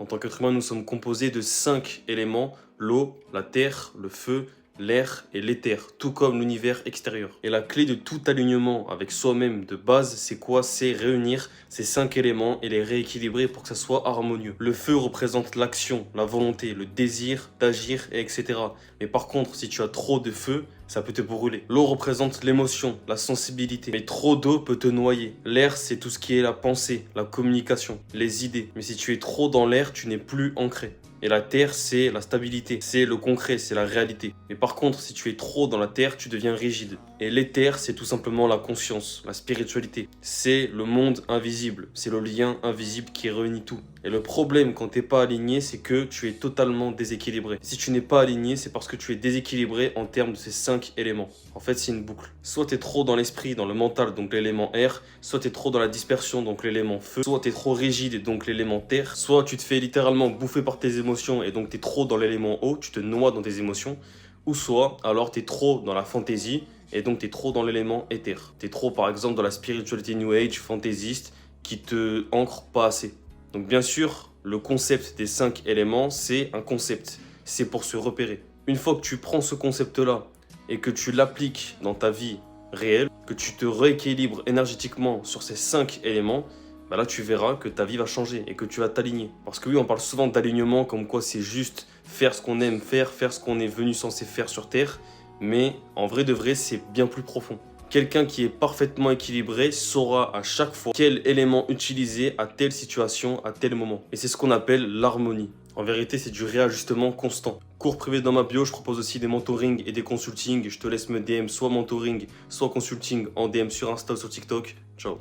En tant qu'être humain, nous sommes composés de 5 éléments, l'eau, la terre, le feu, l'air et l'éther, tout comme l'univers extérieur. Et la clé de tout alignement avec soi-même de base, c'est quoi? C'est réunir ces 5 éléments et les rééquilibrer pour que ça soit harmonieux. Le feu représente l'action, la volonté, le désir d'agir, et etc. Mais par contre, si tu as trop de feu, ça peut te brûler. L'eau représente l'émotion, la sensibilité, mais trop d'eau peut te noyer. L'air, c'est tout ce qui est la pensée, la communication, les idées. Mais si tu es trop dans l'air, tu n'es plus ancré. Et la terre, c'est la stabilité, c'est le concret, c'est la réalité. Mais par contre, si tu es trop dans la terre, tu deviens rigide. Et l'éther, c'est tout simplement la conscience, la spiritualité. C'est le monde invisible, c'est le lien invisible qui réunit tout. Et le problème quand t'es pas aligné, c'est que tu es totalement déséquilibré. Si tu n'es pas aligné, c'est parce que tu es déséquilibré en termes de ces 5 éléments. En fait, c'est une boucle. Soit tu es trop dans l'esprit, dans le mental, donc l'élément air, soit tu es trop dans la dispersion, donc l'élément feu, soit tu es trop rigide, donc l'élément terre, soit tu te fais littéralement bouffer par tes émotions et donc tu es trop dans l'élément eau, tu te noies dans tes émotions, ou soit alors tu es trop dans la fantaisie et donc tu es trop dans l'élément éther. Tu es trop par exemple dans la spiritualité new age, fantaisiste, qui te ancre pas assez. Donc bien sûr, le concept des 5 éléments, c'est un concept. C'est pour se repérer. Une fois que tu prends ce concept-là et que tu l'appliques dans ta vie réelle, que tu te rééquilibres énergétiquement sur ces 5 éléments, bah là tu verras que ta vie va changer et que tu vas t'aligner. Parce que oui, on parle souvent d'alignement comme quoi c'est juste faire ce qu'on aime faire, faire ce qu'on est venu censé faire sur Terre, mais en vrai de vrai, c'est bien plus profond. Quelqu'un qui est parfaitement équilibré saura à chaque fois quel élément utiliser à telle situation, à tel moment. Et c'est ce qu'on appelle l'harmonie. En vérité, c'est du réajustement constant. Cours privé dans ma bio, je propose aussi des mentorings et des consultings. Je te laisse me DM soit mentoring, soit consulting en DM sur Insta ou sur TikTok. Ciao.